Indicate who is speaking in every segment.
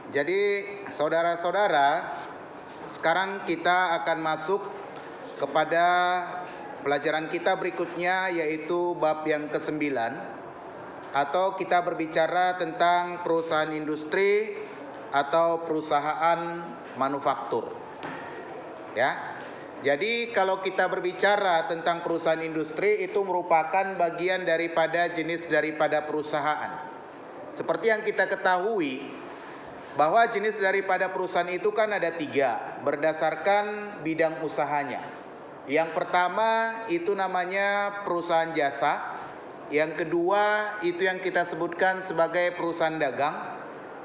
Speaker 1: Jadi saudara-saudara, sekarang kita akan masuk kepada pelajaran kita berikutnya, yaitu bab yang ke-9, atau kita berbicara tentang perusahaan industri atau perusahaan manufaktur. Ya. Jadi kalau kita berbicara tentang perusahaan industri, itu merupakan bagian daripada jenis daripada perusahaan. Seperti yang kita ketahui, bahwa jenis daripada perusahaan itu kan ada 3 berdasarkan bidang usahanya. Yang pertama itu namanya perusahaan jasa. Yang kedua itu yang kita sebutkan sebagai perusahaan dagang.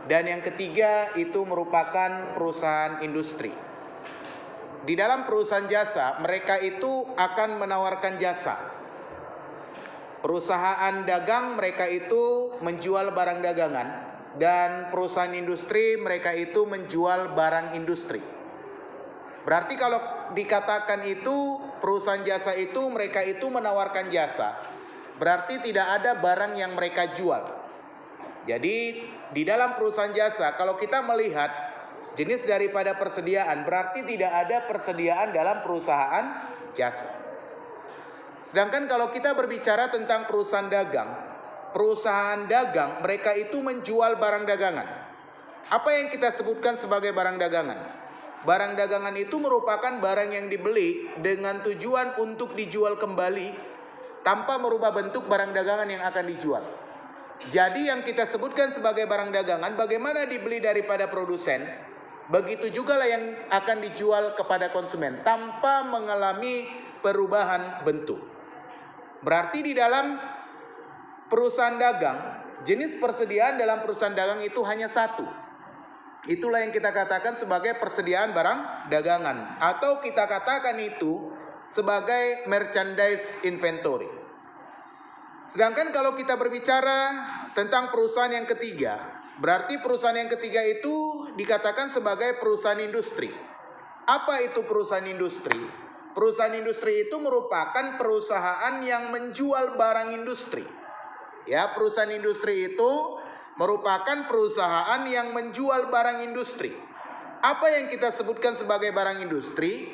Speaker 1: Dan yang ketiga itu merupakan perusahaan industri. Di dalam perusahaan jasa, mereka itu akan menawarkan jasa. Perusahaan dagang, mereka itu menjual barang dagangan. Dan perusahaan industri, mereka itu menjual barang industri. Berarti kalau dikatakan itu perusahaan jasa itu, mereka itu menawarkan jasa, berarti tidak ada barang yang mereka jual. Jadi di dalam perusahaan jasa, kalau kita melihat jenis daripada persediaan, berarti tidak ada persediaan dalam perusahaan jasa. Sedangkan kalau kita berbicara tentang perusahaan dagang, mereka itu menjual barang dagangan. Apa yang kita sebutkan sebagai barang dagangan? Barang dagangan itu merupakan barang yang dibeli dengan tujuan untuk dijual kembali tanpa merubah bentuk barang dagangan yang akan dijual. Jadi yang kita sebutkan sebagai barang dagangan, bagaimana dibeli daripada produsen, begitu juga lah yang akan dijual kepada konsumen tanpa mengalami perubahan bentuk. Berarti di dalam perusahaan dagang, jenis persediaan dalam perusahaan dagang itu hanya satu. Itulah yang kita katakan sebagai persediaan barang dagangan, atau kita katakan itu sebagai merchandise inventory. Sedangkan kalau kita berbicara tentang perusahaan yang ketiga, berarti perusahaan yang ketiga itu dikatakan sebagai perusahaan industri. Apa itu perusahaan industri? Perusahaan industri itu merupakan perusahaan yang menjual barang industri. Ya, perusahaan industri itu merupakan perusahaan yang menjual barang industri. Apa yang kita sebutkan sebagai barang industri?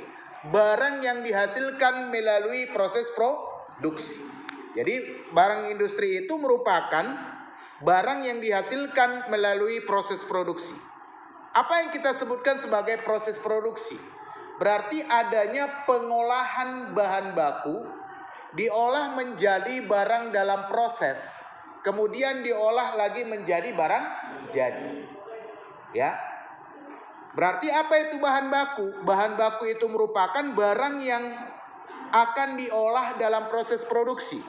Speaker 1: Barang yang dihasilkan melalui proses produksi. Jadi barang industri itu merupakan barang yang dihasilkan melalui proses produksi. Apa yang kita sebutkan sebagai proses produksi? Berarti adanya pengolahan bahan baku, diolah menjadi barang dalam proses, kemudian diolah lagi menjadi barang jadi. Ya. Berarti apa itu bahan baku? Bahan baku itu merupakan barang yang akan diolah dalam proses produksi.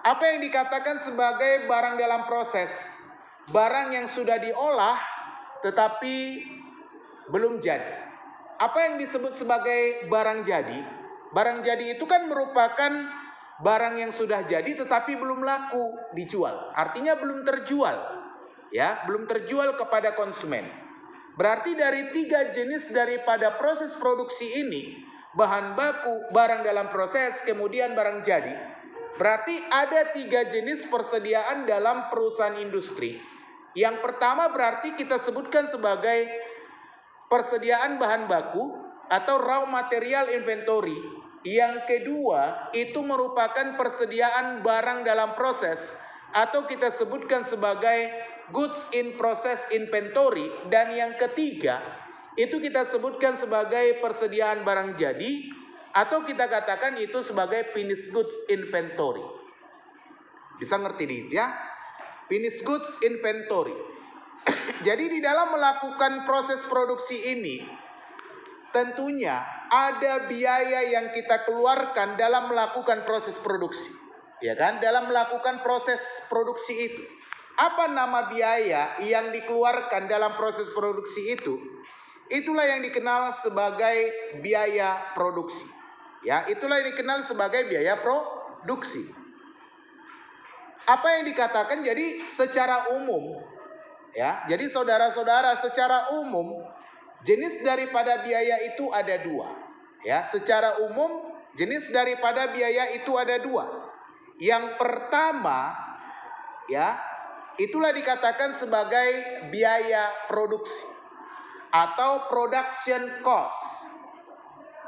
Speaker 1: Apa yang dikatakan sebagai barang dalam proses? Barang yang sudah diolah tetapi belum jadi. Apa yang disebut sebagai barang jadi? Barang jadi itu kan merupakan barang yang sudah jadi tetapi belum laku dijual. Artinya belum terjual. Ya, belum terjual kepada konsumen. Berarti dari 3 jenis daripada proses produksi ini, bahan baku, barang dalam proses, kemudian barang jadi. Berarti ada 3 jenis persediaan dalam perusahaan industri. Yang pertama berarti kita sebutkan sebagai persediaan bahan baku atau raw material inventory. Yang kedua itu merupakan persediaan barang dalam proses atau kita sebutkan sebagai goods in process inventory. Dan yang ketiga itu kita sebutkan sebagai persediaan barang jadi atau kita katakan itu sebagai finished goods inventory. Bisa ngerti nih ya? Finished goods inventory. Jadi di dalam melakukan proses produksi ini, tentunya ada biaya yang kita keluarkan dalam melakukan proses produksi. Ya kan? Dalam melakukan proses produksi itu. Apa nama biaya yang dikeluarkan dalam proses produksi itu? Itulah yang dikenal sebagai biaya produksi. Ya, itulah yang dikenal sebagai biaya produksi. Apa yang dikatakan jadi secara umum, ya. Jadi saudara-saudara, secara umum jenis daripada biaya itu ada 2. Ya, secara umum jenis daripada biaya itu ada 2. Yang pertama, ya, itulah dikatakan sebagai biaya produksi atau production cost.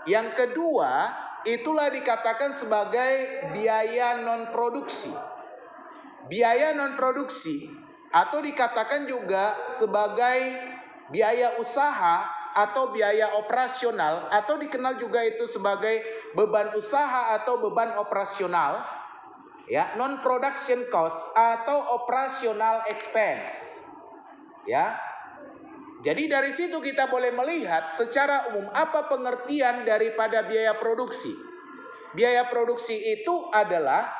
Speaker 1: Yang kedua, itulah dikatakan sebagai biaya non-produksi. Biaya non-produksi atau dikatakan juga sebagai biaya usaha atau biaya operasional, atau dikenal juga itu sebagai beban usaha atau beban operasional, ya, non-production cost atau operational expense, ya. Jadi dari situ kita boleh melihat secara umum apa pengertian daripada biaya produksi. Biaya produksi itu adalah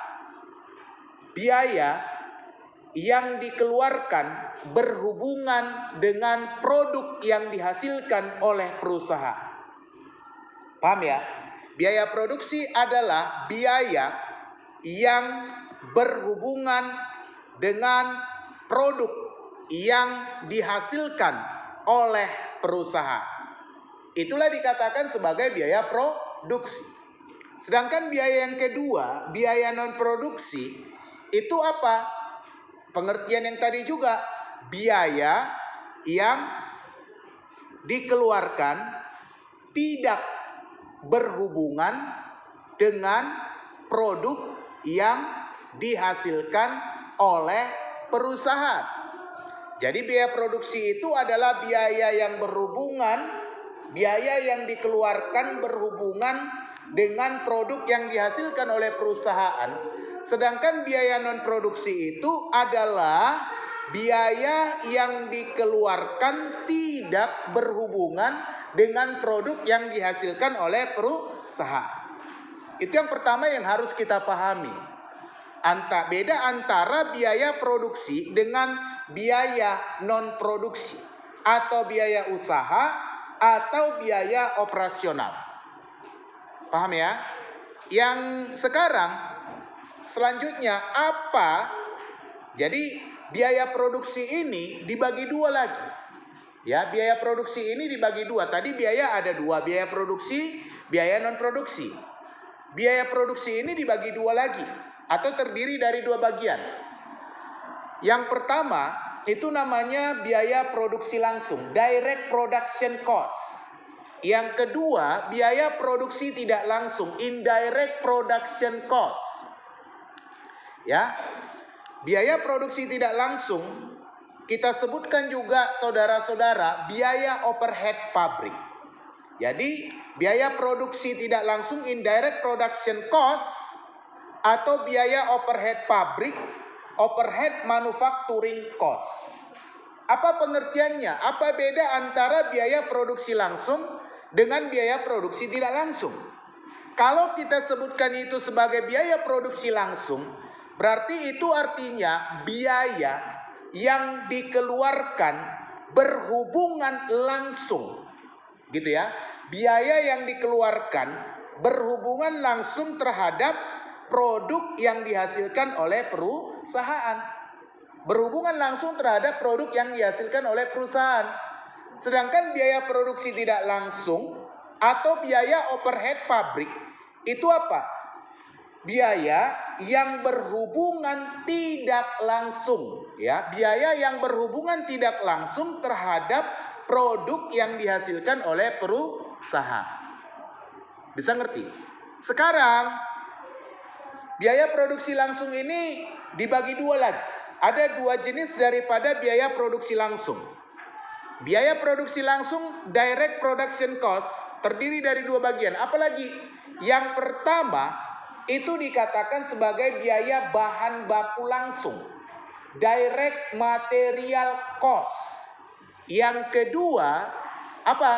Speaker 1: biaya yang dikeluarkan berhubungan dengan produk yang dihasilkan oleh perusahaan. Paham ya? Biaya produksi adalah biaya yang berhubungan dengan produk yang dihasilkan oleh perusahaan. Itulah dikatakan sebagai biaya produksi. Sedangkan biaya yang kedua, biaya non produksi, itu apa? Pengertian yang tadi juga, biaya yang dikeluarkan tidak berhubungan dengan produk yang dihasilkan oleh perusahaan. Jadi biaya produksi itu adalah biaya yang berhubungan, biaya yang dikeluarkan berhubungan dengan produk yang dihasilkan oleh perusahaan. Sedangkan biaya non produksi itu adalah biaya yang dikeluarkan tidak berhubungan dengan produk yang dihasilkan oleh perusahaan. Itu yang pertama yang harus kita pahami. Beda antara biaya produksi dengan biaya non produksi atau biaya usaha atau biaya operasional. Paham ya? Yang sekarang selanjutnya apa? Jadi biaya produksi ini dibagi dua lagi. Ya, biaya produksi ini dibagi dua. Tadi biaya ada dua, biaya produksi, biaya non produksi. Biaya produksi ini dibagi dua lagi atau terdiri dari dua bagian. Yang pertama itu namanya biaya produksi langsung, direct production cost. Yang kedua, biaya produksi tidak langsung, indirect production cost. Ya. Biaya produksi tidak langsung kita sebutkan juga saudara-saudara biaya overhead pabrik. Jadi, biaya produksi tidak langsung, indirect production cost, atau biaya overhead pabrik, overhead manufacturing cost. Apa pengertiannya? Apa beda antara biaya produksi langsung dengan biaya produksi tidak langsung? Kalau kita sebutkan itu sebagai biaya produksi langsung, berarti itu artinya biaya yang dikeluarkan berhubungan langsung, gitu ya. Biaya yang dikeluarkan berhubungan langsung terhadap produk yang dihasilkan oleh perusahaan. Berhubungan langsung terhadap produk yang dihasilkan oleh perusahaan. Sedangkan biaya produksi tidak langsung atau biaya overhead pabrik itu apa? Biaya yang berhubungan tidak langsung, ya. Biaya yang berhubungan tidak langsung terhadap produk yang dihasilkan oleh perusahaan. Bisa ngerti? Sekarang biaya produksi langsung ini dibagi dua lagi. Ada dua jenis daripada biaya produksi langsung. Biaya produksi langsung, direct production cost, terdiri dari dua bagian. Apalagi? Yang pertama, itu dikatakan sebagai biaya bahan baku langsung, direct material cost. Yang kedua, apa?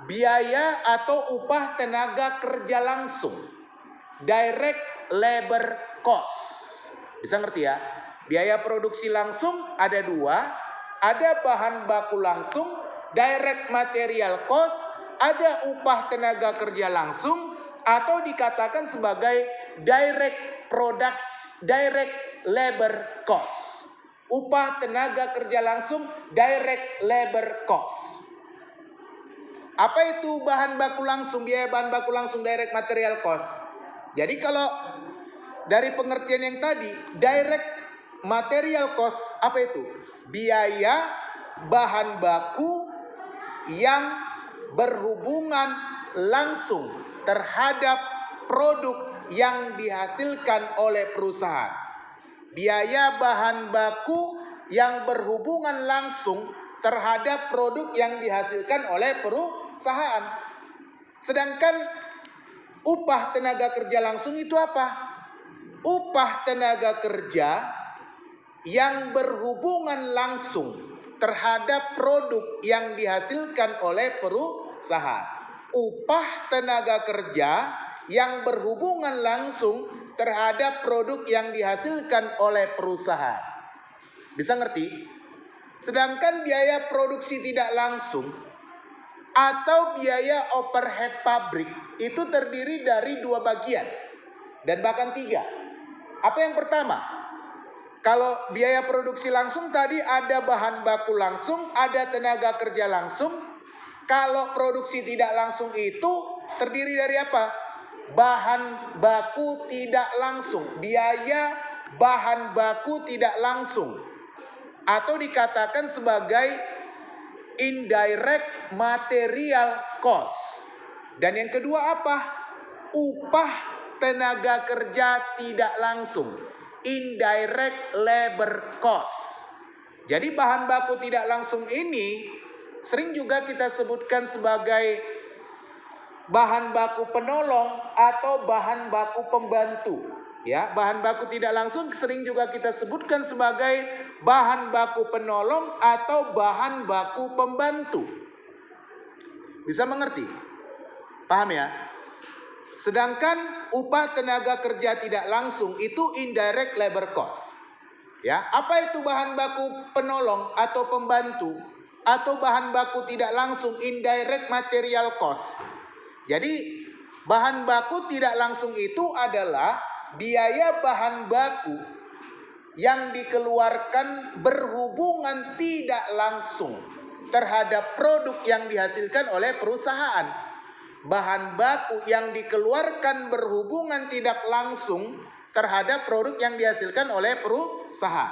Speaker 1: Biaya atau upah tenaga kerja langsung, direct labor cost. Bisa ngerti ya? Biaya produksi langsung ada dua. Ada bahan baku langsung, direct material cost, ada upah tenaga kerja langsung, atau dikatakan sebagai direct labor cost. Upah tenaga kerja langsung, direct labor cost. Apa itu bahan baku langsung, biaya bahan baku langsung, direct material cost? Jadi kalau dari pengertian yang tadi, direct material cost apa itu? Biaya bahan baku yang berhubungan langsung terhadap produk yang dihasilkan oleh perusahaan. Biaya bahan baku yang berhubungan langsung terhadap produk yang dihasilkan oleh perusahaan. Sedangkan upah tenaga kerja langsung itu apa? Upah tenaga kerja yang berhubungan langsung terhadap produk yang dihasilkan oleh perusahaan. Upah tenaga kerja yang berhubungan langsung terhadap produk yang dihasilkan oleh perusahaan. Bisa ngerti? Sedangkan biaya produksi tidak langsung atau biaya overhead pabrik itu terdiri dari 2 bagian dan bahkan 3. Apa yang pertama? Kalau biaya produksi langsung tadi ada bahan baku langsung, ada tenaga kerja langsung. Kalau produksi tidak langsung itu terdiri dari apa? Bahan baku tidak langsung, biaya bahan baku tidak langsung, atau dikatakan sebagai indirect material cost. Dan yang kedua apa? Upah tenaga kerja tidak langsung, indirect labor cost. Jadi bahan baku tidak langsung ini sering juga kita sebutkan sebagai bahan baku penolong atau bahan baku pembantu. Ya, bahan baku tidak langsung sering juga kita sebutkan sebagai bahan baku penolong atau bahan baku pembantu. Bisa mengerti? Paham ya? Sedangkan upah tenaga kerja tidak langsung itu indirect labor cost. Ya, apa itu bahan baku penolong atau pembantu atau bahan baku tidak langsung indirect material cost? Jadi bahan baku tidak langsung itu adalah biaya bahan baku yang dikeluarkan berhubungan tidak langsung terhadap produk yang dihasilkan oleh perusahaan. Bahan baku yang dikeluarkan berhubungan tidak langsung terhadap produk yang dihasilkan oleh perusahaan.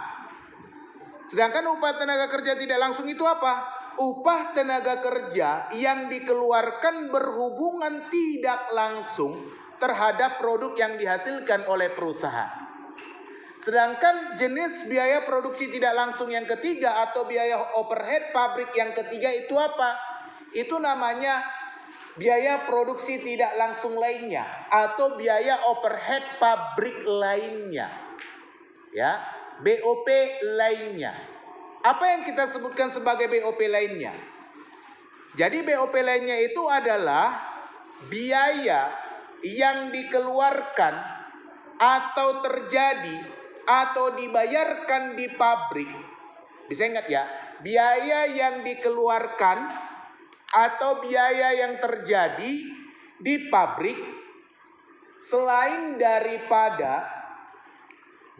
Speaker 1: Sedangkan upah tenaga kerja tidak langsung itu apa? Upah tenaga kerja yang dikeluarkan berhubungan tidak langsung terhadap produk yang dihasilkan oleh perusahaan. Sedangkan jenis biaya produksi tidak langsung yang ketiga atau biaya overhead pabrik yang ketiga itu apa? Itu namanya biaya produksi tidak langsung lainnya atau biaya overhead pabrik lainnya. Ya, BOP lainnya. Apa yang kita sebutkan sebagai BOP lainnya? Jadi BOP lainnya itu adalah biaya yang dikeluarkan atau terjadi atau dibayarkan di pabrik. Bisa ingat ya? Biaya yang dikeluarkan atau biaya yang terjadi di pabrik selain daripada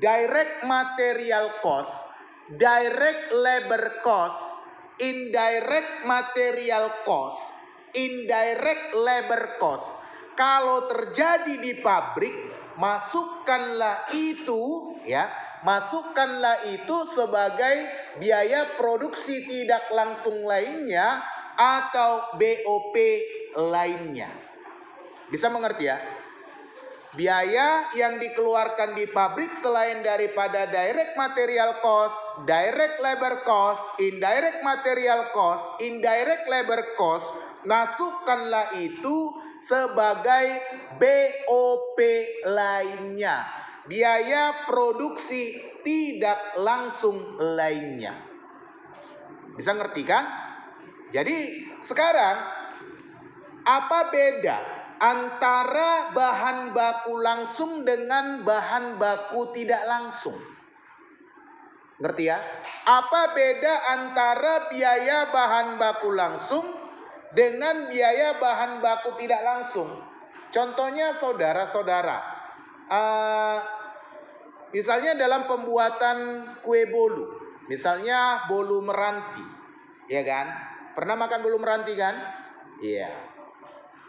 Speaker 1: direct material cost, direct labor cost, indirect material cost, indirect labor cost. Kalau terjadi di pabrik, masukkanlah itu ya, masukkanlah itu sebagai biaya produksi tidak langsung lainnya atau BOP lainnya. Bisa mengerti ya? Biaya yang dikeluarkan di pabrik selain daripada direct material cost, direct labor cost, indirect material cost, indirect labor cost, masukkanlah itu sebagai BOP lainnya. Biaya produksi tidak langsung lainnya. Bisa ngerti kan? Jadi sekarang apa beda antara bahan baku langsung dengan bahan baku tidak langsung? Ngerti ya? Apa beda antara biaya bahan baku langsung dengan biaya bahan baku tidak langsung? Contohnya saudara-saudara, misalnya dalam pembuatan kue bolu, misalnya bolu meranti, ya kan? Pernah makan bolu meranti kan? Iya.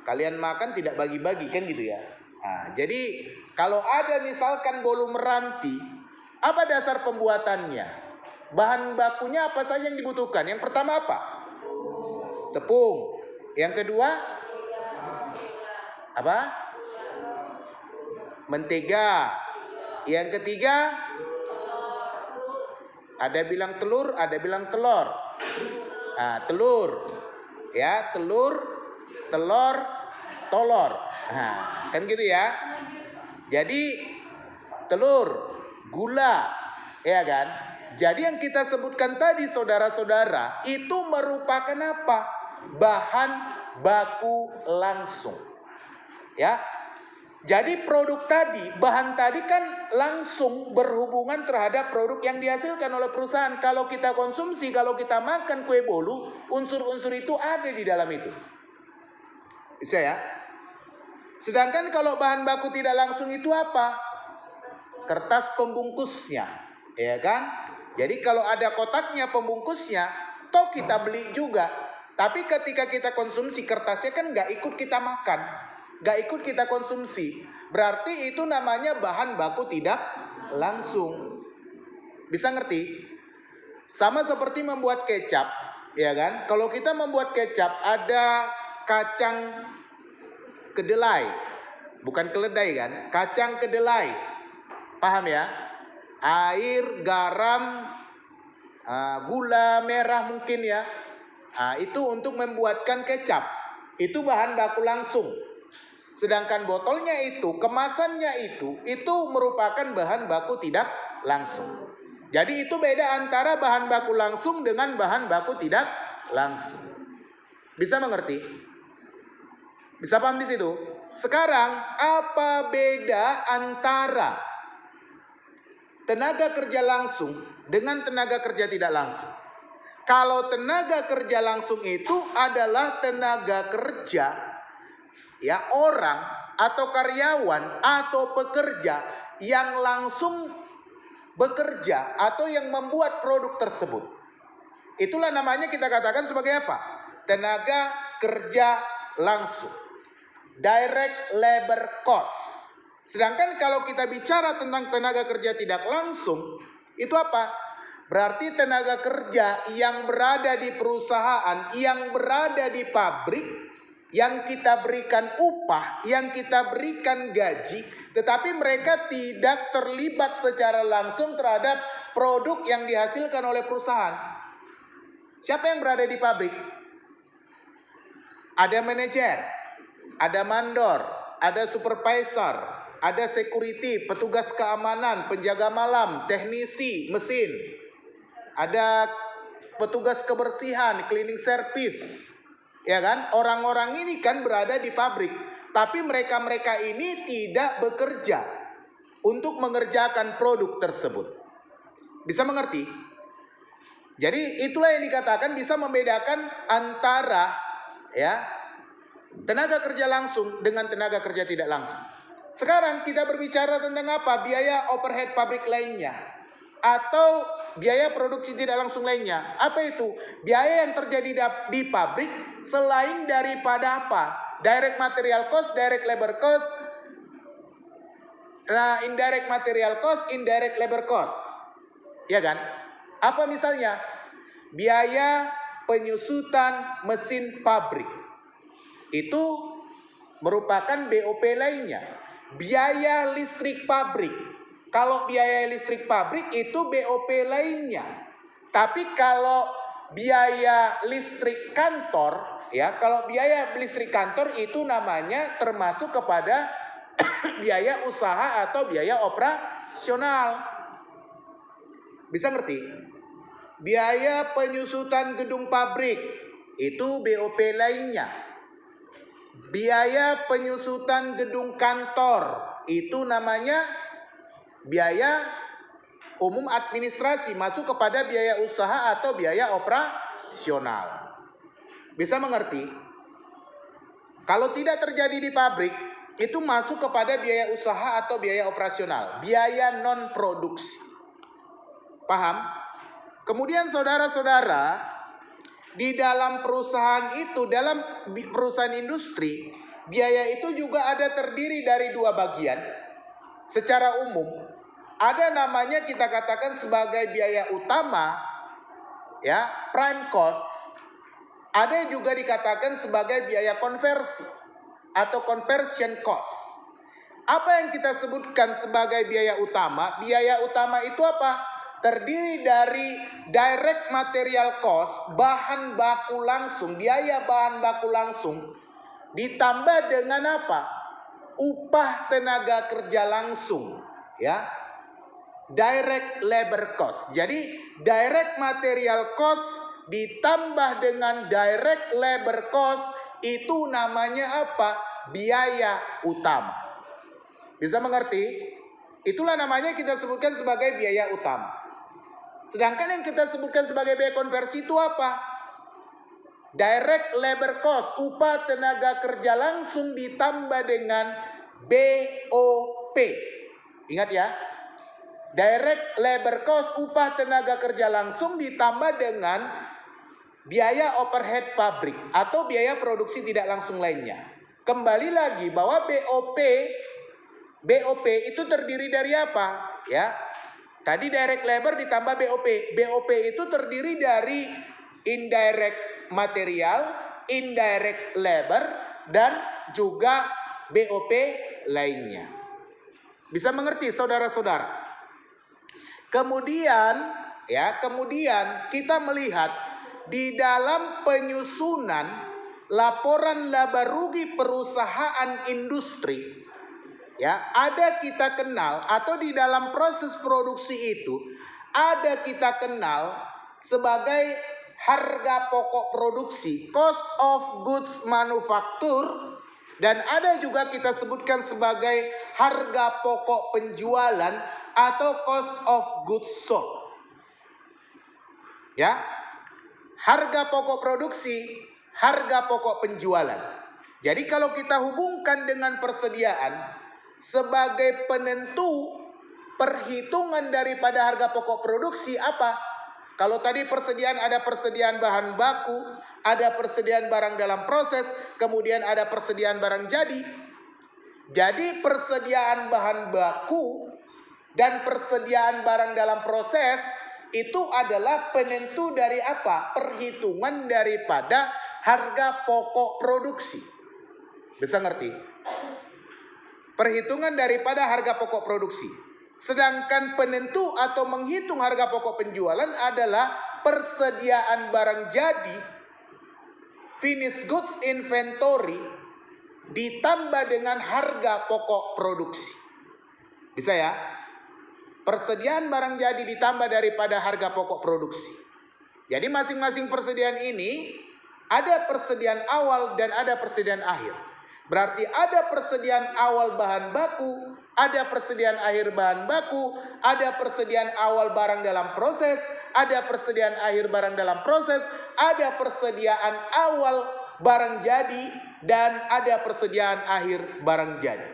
Speaker 1: Kalian makan tidak bagi-bagi kan gitu ya. Nah, jadi kalau ada misalkan bolu meranti Apa dasar pembuatannya? Bahan bakunya apa saja yang dibutuhkan? Yang pertama apa? Tepung. Yang kedua? Apa? Mentega. Yang ketiga? Ada bilang telur, ada bilang telur. Nah, telur. Ya, telur, telur, tolor. Nah, kan gitu ya. Jadi telur, gula, ya kan? Jadi yang kita sebutkan tadi saudara-saudara itu merupakan apa? Bahan baku langsung. Ya. Jadi produk tadi, bahan tadi kan langsung berhubungan terhadap produk yang dihasilkan oleh perusahaan. Kalau kita konsumsi, kalau kita makan kue bolu, unsur-unsur itu ada di dalam itu. Bisa ya? Sedangkan kalau bahan baku tidak langsung itu apa? Kertas pembungkusnya, ya kan? Jadi kalau ada kotaknya pembungkusnya, toh kita beli juga. Tapi ketika kita konsumsi kertasnya kan nggak ikut kita makan. Gak ikut kita konsumsi. Berarti itu namanya bahan baku tidak langsung. Bisa ngerti? Sama seperti membuat kecap, ya kan? Kalau kita membuat kecap ada kacang kedelai. Bukan keledai kan? Kacang kedelai. Paham ya? Air, garam, gula merah mungkin ya. Itu untuk membuatkan kecap. Itu bahan baku langsung. Sedangkan botolnya itu, kemasannya itu merupakan bahan baku tidak langsung. Jadi itu beda antara bahan baku langsung dengan bahan baku tidak langsung. Bisa mengerti? Bisa paham di situ? Sekarang apa beda antara tenaga kerja langsung dengan tenaga kerja tidak langsung? Kalau tenaga kerja langsung itu adalah tenaga kerja, ya, orang atau karyawan atau pekerja yang langsung bekerja atau yang membuat produk tersebut. Itulah namanya kita katakan sebagai apa? Tenaga kerja langsung. Direct labor cost. Sedangkan kalau kita bicara tentang tenaga kerja tidak langsung, itu apa? Berarti tenaga kerja yang berada di perusahaan, yang berada di pabrik, yang kita berikan upah, yang kita berikan gaji, tetapi mereka tidak terlibat secara langsung terhadap produk yang dihasilkan oleh perusahaan. Siapa yang berada di pabrik? Ada manajer, ada mandor, ada supervisor, ada security, petugas keamanan, penjaga malam, teknisi, mesin, ada petugas kebersihan, cleaning service. Ya kan, orang-orang ini kan berada di pabrik, tapi mereka-mereka ini tidak bekerja untuk mengerjakan produk tersebut. Bisa mengerti? Jadi itulah yang dikatakan bisa membedakan antara ya tenaga kerja langsung dengan tenaga kerja tidak langsung. Sekarang kita berbicara tentang apa? Biaya overhead pabrik lainnya atau biaya produksi tidak langsung lainnya. Apa itu? Biaya yang terjadi di pabrik selain daripada apa? Direct material cost, direct labor cost. Nah, indirect material cost, indirect labor cost. Ya kan? Apa misalnya? Biaya penyusutan mesin pabrik. Itu merupakan BOP lainnya. Biaya listrik pabrik. Kalau biaya listrik pabrik itu BOP lainnya. Tapi kalau biaya listrik kantor, ya, kalau biaya listrik kantor itu namanya termasuk kepada biaya usaha atau biaya operasional. Bisa ngerti? Biaya penyusutan gedung pabrik itu BOP lainnya. Biaya penyusutan gedung kantor itu namanya biaya umum administrasi, masuk kepada biaya usaha atau biaya operasional. Bisa mengerti? Kalau tidak terjadi di pabrik, itu masuk kepada biaya usaha atau biaya operasional, biaya non produksi. Paham? Kemudian saudara-saudara, di dalam perusahaan itu, dalam perusahaan industri, biaya itu juga ada terdiri dari dua bagian. Secara umum, ada namanya kita katakan sebagai biaya utama, ya, prime cost. Ada juga dikatakan sebagai biaya konversi atau conversion cost. Apa yang kita sebutkan sebagai biaya utama? Biaya utama itu apa? Terdiri dari direct material cost, bahan baku langsung, biaya bahan baku langsung, ditambah dengan apa? Upah tenaga kerja langsung, ya. Direct labor cost. Jadi direct material cost ditambah dengan direct labor cost itu namanya apa? Biaya utama. Bisa mengerti? Itulah namanya kita sebutkan sebagai biaya utama. Sedangkan yang kita sebutkan sebagai biaya konversi itu apa? Direct labor cost, upah tenaga kerja langsung ditambah dengan BOP. Ingat ya. Direct labor cost, upah tenaga kerja langsung ditambah dengan biaya overhead pabrik atau biaya produksi tidak langsung lainnya. Kembali lagi bahwa BOP itu terdiri dari apa? Ya. Tadi direct labor ditambah BOP. BOP itu terdiri dari indirect material, indirect labor, dan juga BOP lainnya. Bisa mengerti saudara-saudara? Kemudian kita melihat di dalam penyusunan laporan laba rugi perusahaan industri, ya, ada kita kenal atau di dalam proses produksi itu ada kita kenal sebagai harga pokok produksi, cost of goods manufacture, dan ada juga kita sebutkan sebagai harga pokok penjualan atau cost of goods sold. Ya. Harga pokok produksi, harga pokok penjualan. Jadi kalau kita hubungkan dengan persediaan sebagai penentu perhitungan daripada harga pokok produksi apa? Kalau tadi persediaan ada persediaan bahan baku, ada persediaan barang dalam proses, kemudian ada persediaan barang jadi. Jadi persediaan bahan baku dan persediaan barang dalam proses itu adalah penentu dari apa? Perhitungan daripada harga pokok produksi. Bisa ngerti? Perhitungan daripada harga pokok produksi. Sedangkan penentu atau menghitung harga pokok penjualan adalah persediaan barang jadi, finished goods inventory, ditambah dengan harga pokok produksi. Bisa ya? Persediaan barang jadi ditambah daripada harga pokok produksi. Jadi masing-masing persediaan ini ada persediaan awal dan ada persediaan akhir. Berarti ada persediaan awal bahan baku, ada persediaan akhir bahan baku, ada persediaan awal barang dalam proses, ada persediaan akhir barang dalam proses, ada persediaan awal barang jadi, dan ada persediaan akhir barang jadi.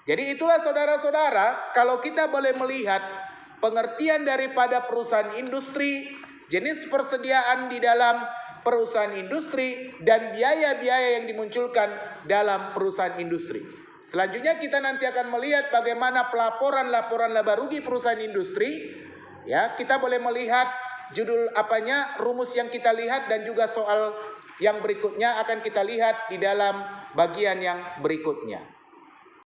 Speaker 1: Jadi itulah saudara-saudara, kalau kita boleh melihat pengertian daripada perusahaan industri, jenis persediaan di dalam perusahaan industri, dan biaya-biaya yang dimunculkan dalam perusahaan industri. Selanjutnya kita nanti akan melihat bagaimana pelaporan-laporan laba rugi perusahaan industri. Ya, kita boleh melihat judul apanya, rumus yang kita lihat, dan juga soal yang berikutnya akan kita lihat di dalam bagian yang berikutnya.